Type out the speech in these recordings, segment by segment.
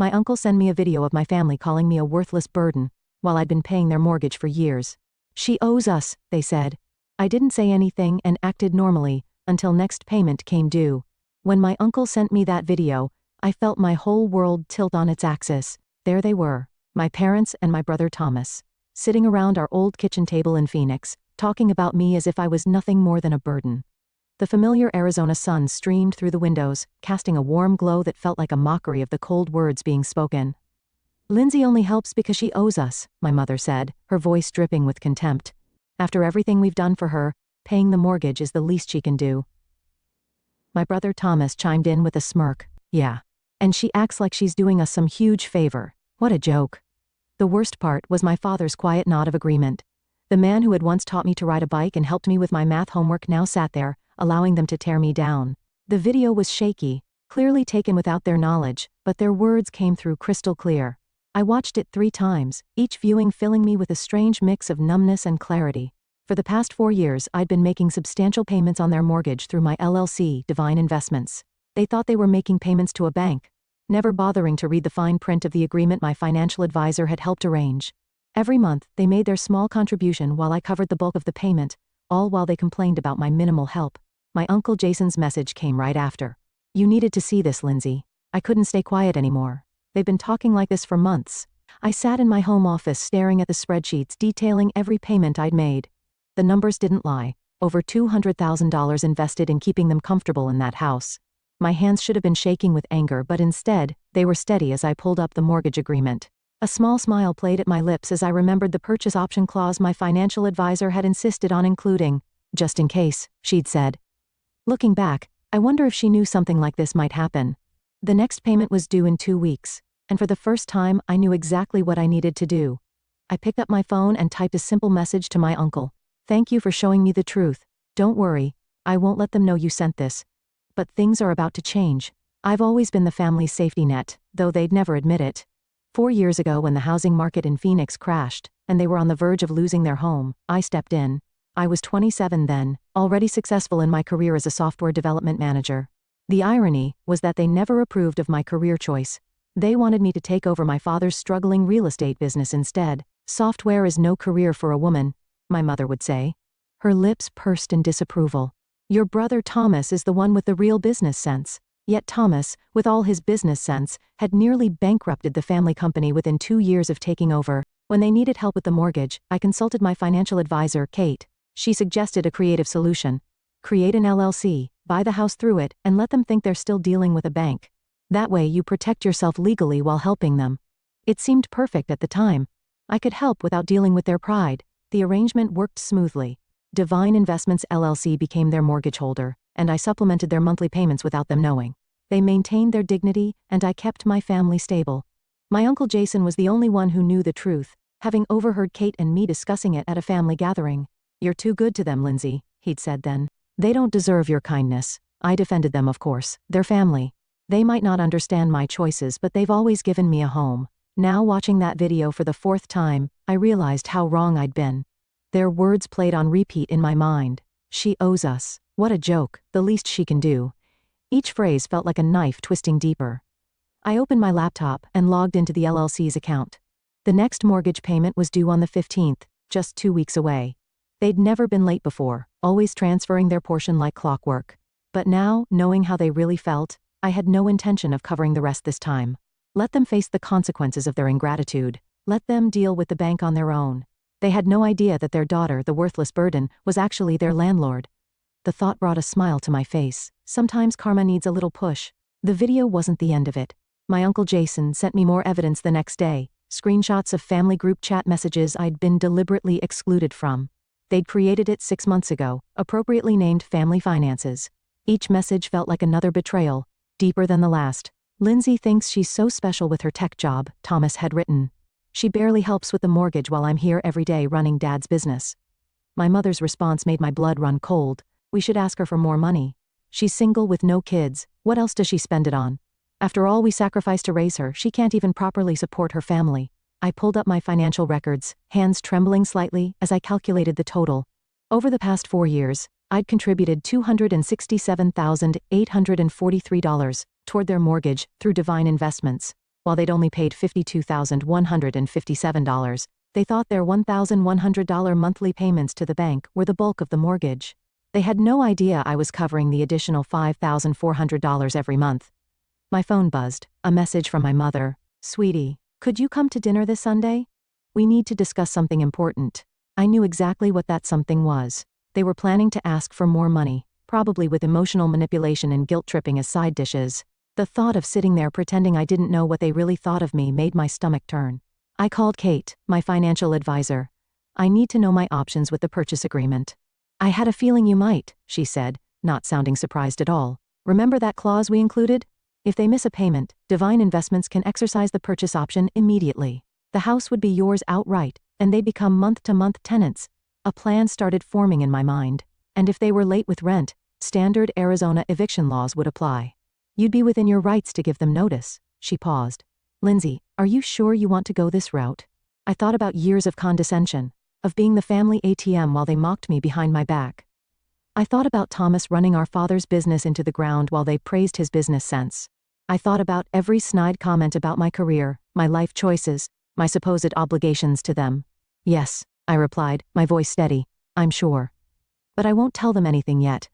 My uncle sent me a video of my family calling me a worthless burden, while I'd been paying their mortgage for years. "She owes us," they said. I didn't say anything and acted normally, until next payment came due. When my uncle sent me that video, I felt my whole world tilt on its axis. There they were, my parents and my brother Thomas, sitting around our old kitchen table in Phoenix, talking about me as if I was nothing more than a burden. The familiar Arizona sun streamed through the windows, casting a warm glow that felt like a mockery of the cold words being spoken. "Lindsay only helps because she owes us," my mother said, her voice dripping with contempt. "After everything we've done for her, paying the mortgage is the least she can do." My brother Thomas chimed in with a smirk. "Yeah. And she acts like she's doing us some huge favor. What a joke." The worst part was my father's quiet nod of agreement. The man who had once taught me to ride a bike and helped me with my math homework now sat there, allowing them to tear me down. The video was shaky, clearly taken without their knowledge, but their words came through crystal clear. I watched it 3 times, each viewing filling me with a strange mix of numbness and clarity. For the past 4 years, I'd been making substantial payments on their mortgage through my LLC, Divine Investments. They thought they were making payments to a bank, never bothering to read the fine print of the agreement my financial advisor had helped arrange. Every month, they made their small contribution while I covered the bulk of the payment, all while they complained about my minimal help. My Uncle Jason's message came right after. "You needed to see this, Lindsay. I couldn't stay quiet anymore. They've been talking like this for months." I sat in my home office staring at the spreadsheets detailing every payment I'd made. The numbers didn't lie. Over $200,000 invested in keeping them comfortable in that house. My hands should have been shaking with anger, but instead, they were steady as I pulled up the mortgage agreement. A small smile played at my lips as I remembered the purchase option clause my financial advisor had insisted on including. "Just in case," she'd said. Looking back, I wonder if she knew something like this might happen. The next payment was due in 2 weeks, and for the first time, I knew exactly what I needed to do. I picked up my phone and typed a simple message to my uncle. "Thank you for showing me the truth. Don't worry, I won't let them know you sent this. But things are about to change. I've always been the family's safety net, though they'd never admit it. 4 years ago when the housing market in Phoenix crashed, and they were on the verge of losing their home, I stepped in. I was 27 then, already successful in my career as a software development manager. The irony was that they never approved of my career choice. They wanted me to take over my father's struggling real estate business instead. "Software is no career for a woman," my mother would say. Her lips pursed in disapproval. "Your brother Thomas is the one with the real business sense." Yet Thomas, with all his business sense, had nearly bankrupted the family company within 2 years of taking over. When they needed help with the mortgage, I consulted my financial advisor, Kate. She suggested a creative solution. Create an LLC, buy the house through it, and let them think they're still dealing with a bank. That way you protect yourself legally while helping them. It seemed perfect at the time. I could help without dealing with their pride. The arrangement worked smoothly. Divine Investments LLC became their mortgage holder, and I supplemented their monthly payments without them knowing. They maintained their dignity, and I kept my family stable. My Uncle Jason was the only one who knew the truth, having overheard Kate and me discussing it at a family gathering. "You're too good to them, Lindsay," he'd said then. "They don't deserve your kindness." I defended them, of course. Their family. They might not understand my choices, but they've always given me a home. Now watching that video for the 4th time, I realized how wrong I'd been. Their words played on repeat in my mind. "She owes us. What a joke. The least she can do." Each phrase felt like a knife twisting deeper. I opened my laptop and logged into the LLC's account. The next mortgage payment was due on the 15th, just 2 weeks away. They'd never been late before, always transferring their portion like clockwork. But now, knowing how they really felt, I had no intention of covering the rest this time. Let them face the consequences of their ingratitude. Let them deal with the bank on their own. They had no idea that their daughter, the worthless burden, was actually their landlord. The thought brought a smile to my face. Sometimes karma needs a little push. The video wasn't the end of it. My Uncle Jason sent me more evidence the next day, screenshots of family group chat messages I'd been deliberately excluded from. They'd created it 6 months ago, appropriately named Family Finances. Each message felt like another betrayal, deeper than the last. "Lindsay thinks she's so special with her tech job," Thomas had written. "She barely helps with the mortgage while I'm here every day running Dad's business." My mother's response made my blood run cold. "We should ask her for more money. She's single with no kids. What else does she spend it on? After all we sacrificed to raise her, she can't even properly support her family." I pulled up my financial records, hands trembling slightly as I calculated the total. Over the past 4 years, I'd contributed $267,843 toward their mortgage through Divine Investments. While they'd only paid $52,157, they thought their $1,100 monthly payments to the bank were the bulk of the mortgage. They had no idea I was covering the additional $5,400 every month. My phone buzzed, a message from my mother. "Sweetie, could you come to dinner this Sunday? We need to discuss something important." I knew exactly what that something was. They were planning to ask for more money, probably with emotional manipulation and guilt-tripping as side dishes. The thought of sitting there pretending I didn't know what they really thought of me made my stomach turn. I called Kate, my financial advisor. "I need to know my options with the purchase agreement." "I had a feeling you might," she said, not sounding surprised at all. "Remember that clause we included? If they miss a payment, Divine Investments can exercise the purchase option immediately. The house would be yours outright, and they become month-to-month tenants." A plan started forming in my mind. And if they were late with rent, standard Arizona eviction laws would apply. "You'd be within your rights to give them notice." She paused. "Lindsay, are you sure you want to go this route?" I thought about years of condescension, of being the family ATM while they mocked me behind my back. I thought about Thomas running our father's business into the ground while they praised his business sense. I thought about every snide comment about my career, my life choices, my supposed obligations to them. "Yes," I replied, my voice steady. "I'm sure. But I won't tell them anything yet.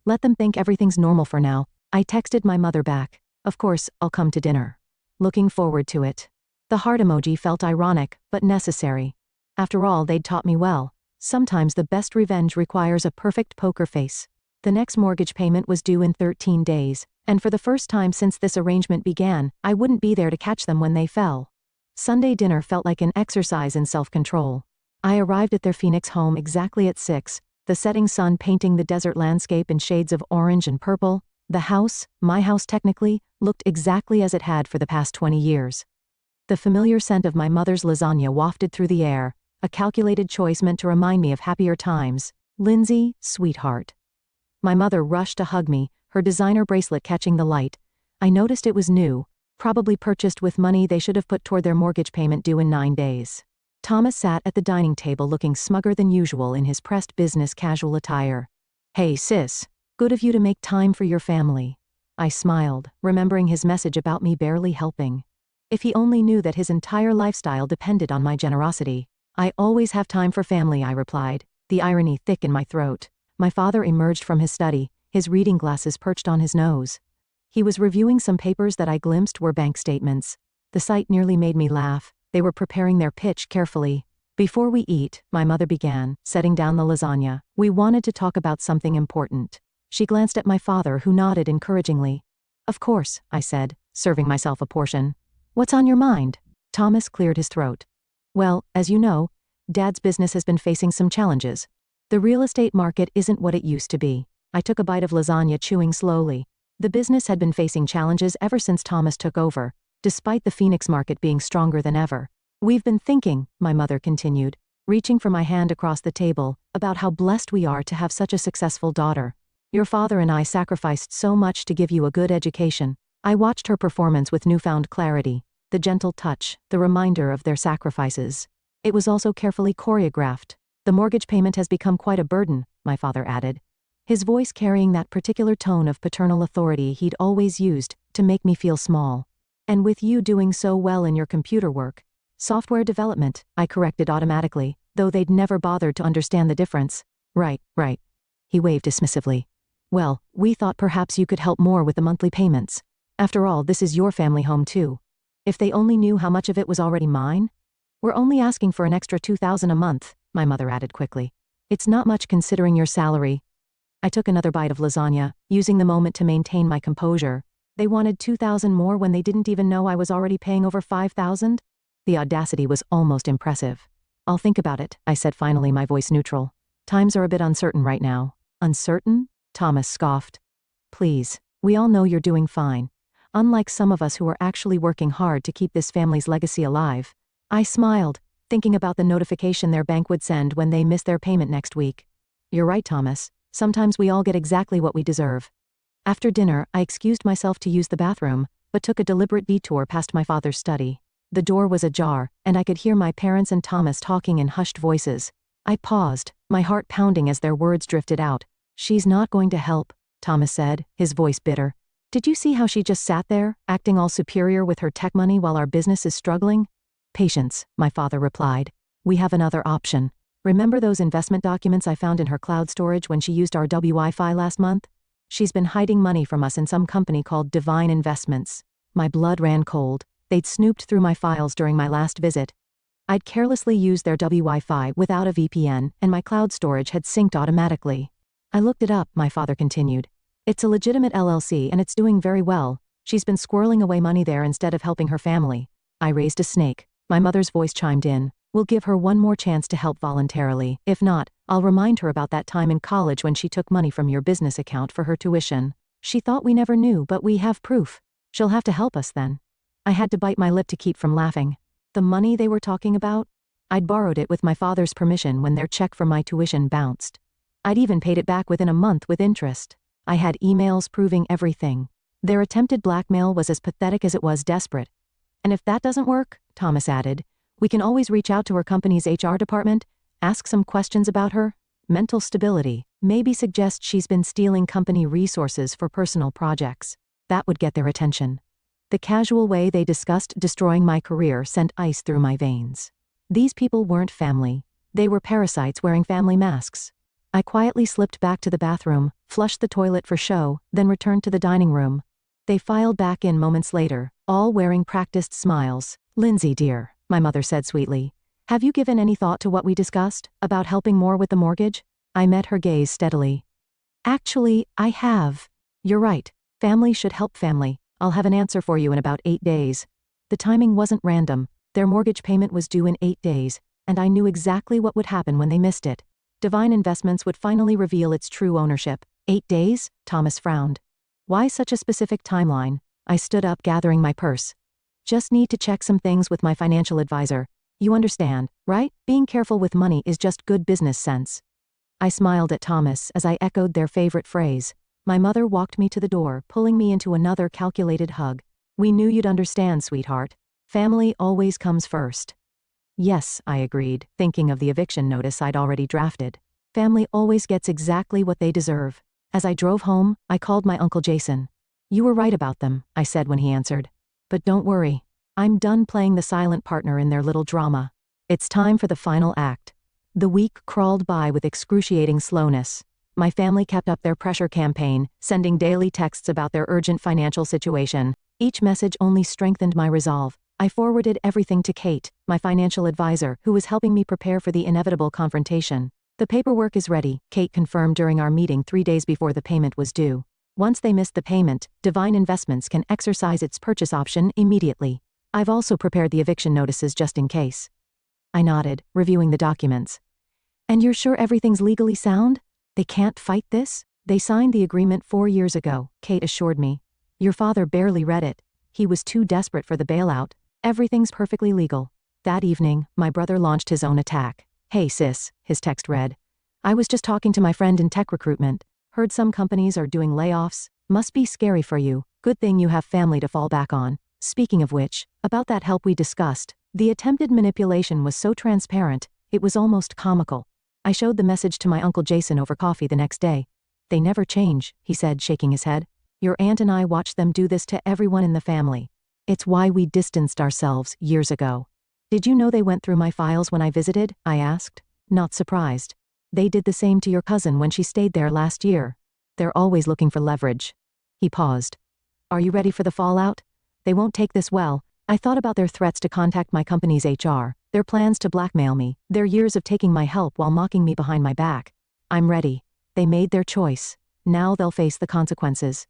Let them think everything's normal for now." I texted my mother back. "Of course, I'll come to dinner. Looking forward to it." The heart emoji felt ironic, but necessary. After all, they'd taught me well. Sometimes the best revenge requires a perfect poker face. The next mortgage payment was due in 13 days, and for the first time since this arrangement began, I wouldn't be there to catch them when they fell. Sunday dinner felt like an exercise in self-control. I arrived at their Phoenix home exactly at 6, the setting sun painting the desert landscape in shades of orange and purple. The house, my house technically, looked exactly as it had for the past 20 years. The familiar scent of my mother's lasagna wafted through the air, a calculated choice meant to remind me of happier times. "Lindsay, sweetheart." My mother rushed to hug me, her designer bracelet catching the light. I noticed it was new, probably purchased with money they should have put toward their mortgage payment due in 9 days. Thomas sat at the dining table looking smugger than usual in his pressed business casual attire. "Hey sis, good of you to make time for your family." I smiled, remembering his message about me barely helping. If he only knew that his entire lifestyle depended on my generosity. "I always have time for family," I replied, the irony thick in my throat. My father emerged from his study, his reading glasses perched on his nose. He was reviewing some papers that I glimpsed were bank statements. The sight nearly made me laugh. They were preparing their pitch carefully. "Before we eat," my mother began, setting down the lasagna, "we wanted to talk about something important." She glanced at my father, who nodded encouragingly. "Of course," I said, serving myself a portion. "What's on your mind?" Thomas cleared his throat. "Well, as you know, Dad's business has been facing some challenges. The real estate market isn't what it used to be." I took a bite of lasagna, chewing slowly. The business had been facing challenges ever since Thomas took over, despite the Phoenix market being stronger than ever. "We've been thinking," my mother continued, reaching for my hand across the table, "about how blessed we are to have such a successful daughter. Your father and I sacrificed so much to give you a good education." I watched her performance with newfound clarity, the gentle touch, the reminder of their sacrifices. It was also carefully choreographed. "The mortgage payment has become quite a burden," my father added, his voice carrying that particular tone of paternal authority he'd always used to make me feel small. "And with you doing so well in your computer work." "Software development," I corrected automatically, though they'd never bothered to understand the difference. Right. He waved dismissively. "Well, we thought perhaps you could help more with the monthly payments. After all, this is your family home too. If they only knew how much of it was already mine." "We're only asking for an extra $2,000 a month," my mother added quickly. "It's not much considering your salary." I took another bite of lasagna, using the moment to maintain my composure. They wanted $2,000 more when they didn't even know I was already paying over $5,000? The audacity was almost impressive. "I'll think about it," I said, finally, my voice neutral. "Times are a bit uncertain right now." "Uncertain?" Thomas scoffed. "Please, we all know you're doing fine. Unlike some of us who are actually working hard to keep this family's legacy alive." I smiled, thinking about the notification their bank would send when they miss their payment next week. "You're right, Thomas. Sometimes we all get exactly what we deserve." After dinner, I excused myself to use the bathroom, but took a deliberate detour past my father's study. The door was ajar, and I could hear my parents and Thomas talking in hushed voices. I paused, my heart pounding as their words drifted out. "She's not going to help," Thomas said, his voice bitter. Did you see how she just sat there, acting all superior with her tech money while our business is struggling? Patience, my father replied. We have another option. Remember those investment documents I found in her cloud storage when she used our Wi-Fi last month? She's been hiding money from us in some company called Divine Investments. My blood ran cold. They'd snooped through my files during my last visit. I'd carelessly used their Wi-Fi without a VPN, and my cloud storage had synced automatically. I looked it up, my father continued. It's a legitimate LLC and it's doing very well. She's been squirreling away money there instead of helping her family. I raised a snake. My mother's voice chimed in. We'll give her one more chance to help voluntarily. If not, I'll remind her about that time in college when she took money from your business account for her tuition. She thought we never knew, but we have proof. She'll have to help us then. I had to bite my lip to keep from laughing. The money they were talking about? I'd borrowed it with my father's permission when their check for my tuition bounced. I'd even paid it back within a month with interest. I had emails proving everything. Their attempted blackmail was as pathetic as it was desperate. And if that doesn't work, Thomas added, we can always reach out to her company's HR department, ask some questions about her, mental stability, maybe suggest she's been stealing company resources for personal projects. That would get their attention. The casual way they discussed destroying my career sent ice through my veins. These people weren't family. They were parasites wearing family masks. I quietly slipped back to the bathroom, flushed the toilet for show, then returned to the dining room. They filed back in moments later, all wearing practiced smiles. Lindsay, dear, my mother said sweetly. Have you given any thought to what we discussed, about helping more with the mortgage? I met her gaze steadily. Actually, I have. You're right. Family should help family. I'll have an answer for you in about 8 days. The timing wasn't random. Their mortgage payment was due in 8 days, and I knew exactly what would happen when they missed it. Divine Investments would finally reveal its true ownership. 8 days? Thomas frowned. Why such a specific timeline? I stood up, gathering my purse. Just need to check some things with my financial advisor. You understand, right? Being careful with money is just good business sense. I smiled at Thomas as I echoed their favorite phrase. My mother walked me to the door, pulling me into another calculated hug. We knew you'd understand, sweetheart. Family always comes first. Yes, I agreed, thinking of the eviction notice I'd already drafted. Family always gets exactly what they deserve. As I drove home, I called my Uncle Jason. You were right about them, I said when he answered. But don't worry. I'm done playing the silent partner in their little drama. It's time for the final act. The week crawled by with excruciating slowness. My family kept up their pressure campaign, sending daily texts about their urgent financial situation. Each message only strengthened my resolve. I forwarded everything to Kate, my financial advisor, who was helping me prepare for the inevitable confrontation. The paperwork is ready, Kate confirmed during our meeting 3 days before the payment was due. Once they miss the payment, Divine Investments can exercise its purchase option immediately. I've also prepared the eviction notices just in case. I nodded, reviewing the documents. And you're sure everything's legally sound? They can't fight this? They signed the agreement 4 years ago, Kate assured me. Your father barely read it. He was too desperate for the bailout. Everything's perfectly legal. That evening, my brother launched his own attack. Hey sis, his text read. I was just talking to my friend in tech recruitment. Heard some companies are doing layoffs. Must be scary for you. Good thing you have family to fall back on. Speaking of which, about that help we discussed, the attempted manipulation was so transparent, it was almost comical. I showed the message to my Uncle Jason over coffee the next day. They never change, he said, shaking his head. Your aunt and I watched them do this to everyone in the family. It's why we distanced ourselves years ago. Did you know they went through my files when I visited? I asked. Not surprised. They did the same to your cousin when she stayed there last year. They're always looking for leverage. He paused. Are you ready for the fallout? They won't take this well. I thought about their threats to contact my company's HR, their plans to blackmail me, their years of taking my help while mocking me behind my back. I'm ready. They made their choice. Now they'll face the consequences.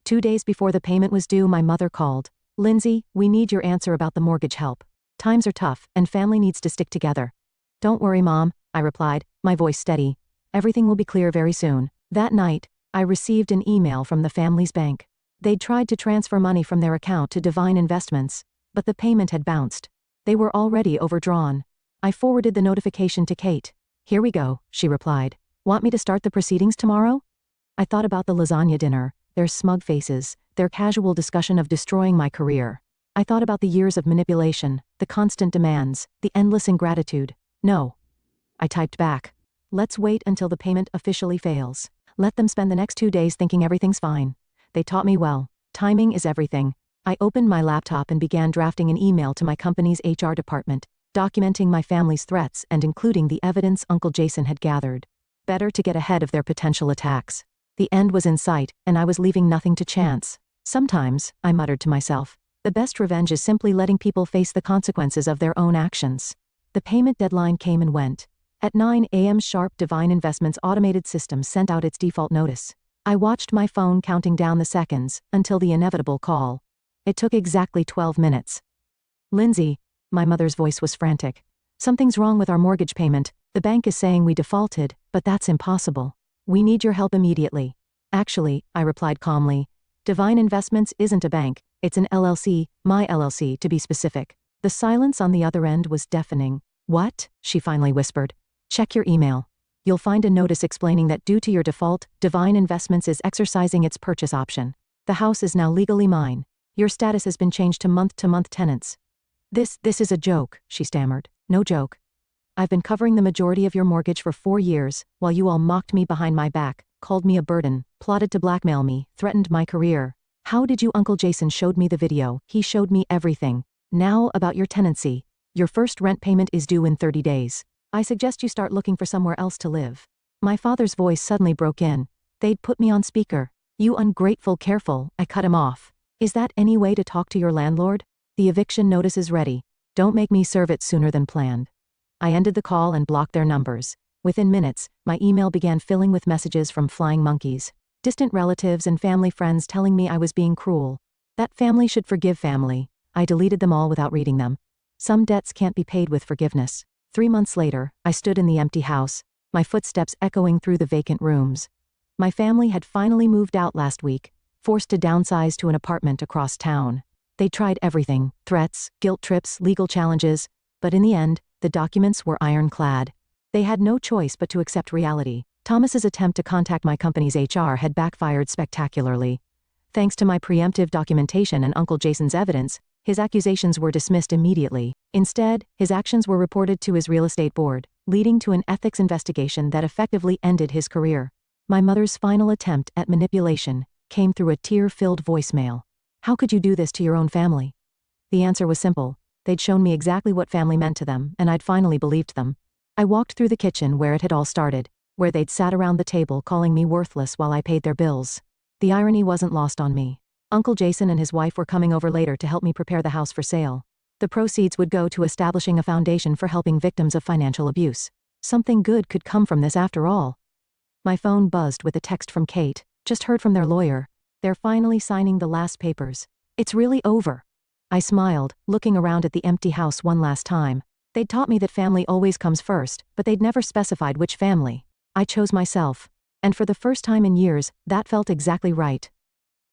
2 days before the payment was due, my mother called. Lindsay, we need your answer about the mortgage help. Times are tough, and family needs to stick together. Don't worry, Mom, I replied, my voice steady. Everything will be clear very soon. That night, I received an email from the family's bank. They'd tried to transfer money from their account to Divine Investments, but the payment had bounced. They were already overdrawn. I forwarded the notification to Kate. Here we go, she replied. Want me to start the proceedings tomorrow? I thought about the lasagna dinner, their smug faces, their casual discussion of destroying my career. I thought about the years of manipulation, the constant demands, the endless ingratitude. No. I typed back. Let's wait until the payment officially fails. Let them spend the next 2 days thinking everything's fine. They taught me well. Timing is everything. I opened my laptop and began drafting an email to my company's HR department, documenting my family's threats and including the evidence Uncle Jason had gathered. Better to get ahead of their potential attacks. The end was in sight, and I was leaving nothing to chance. Sometimes, I muttered to myself, the best revenge is simply letting people face the consequences of their own actions. The payment deadline came and went. At 9 a.m. sharp, Divine Investments' automated system sent out its default notice. I watched my phone counting down the seconds until the inevitable call. It took exactly 12 minutes. Lindsay, my mother's voice was frantic. Something's wrong with our mortgage payment. The bank is saying we defaulted, but that's impossible. We need your help immediately. Actually, I replied calmly, Divine Investments isn't a bank, it's an LLC, my LLC to be specific. The silence on the other end was deafening. What? She finally whispered. Check your email. You'll find a notice explaining that due to your default, Divine Investments is exercising its purchase option. The house is now legally mine. Your status has been changed to month-to-month tenants. This is a joke, she stammered. No joke. I've been covering the majority of your mortgage for 4 years, while you all mocked me behind my back, called me a burden, plotted to blackmail me, threatened my career. How did you? Uncle Jason showed me the video. He showed me everything. Now about your tenancy. Your first rent payment is due in 30 days. I suggest you start looking for somewhere else to live. My father's voice suddenly broke in. They'd put me on speaker. You ungrateful. Careful, I cut him off. Is that any way to talk to your landlord? The eviction notice is ready. Don't make me serve it sooner than planned. I ended the call and blocked their numbers. Within minutes, my email began filling with messages from flying monkeys. Distant relatives and family friends telling me I was being cruel. That family should forgive family. I deleted them all without reading them. Some debts can't be paid with forgiveness. 3 months later, I stood in the empty house, my footsteps echoing through the vacant rooms. My family had finally moved out last week, forced to downsize to an apartment across town. They tried everything, threats, guilt trips, legal challenges, but in the end, the documents were ironclad. They had no choice but to accept reality. Thomas's attempt to contact my company's HR had backfired spectacularly. Thanks to my preemptive documentation and Uncle Jason's evidence, his accusations were dismissed immediately. Instead, his actions were reported to his real estate board, leading to an ethics investigation that effectively ended his career. My mother's final attempt at manipulation came through a tear-filled voicemail. How could you do this to your own family? The answer was simple. They'd shown me exactly what family meant to them, and I'd finally believed them. I walked through the kitchen where it had all started, where they'd sat around the table calling me worthless while I paid their bills. The irony wasn't lost on me. Uncle Jason and his wife were coming over later to help me prepare the house for sale. The proceeds would go to establishing a foundation for helping victims of financial abuse. Something good could come from this after all. My phone buzzed with a text from Kate. Just heard from their lawyer. They're finally signing the last papers. It's really over. I smiled, looking around at the empty house one last time. They'd taught me that family always comes first, but they'd never specified which family. I chose myself. And for the first time in years, that felt exactly right.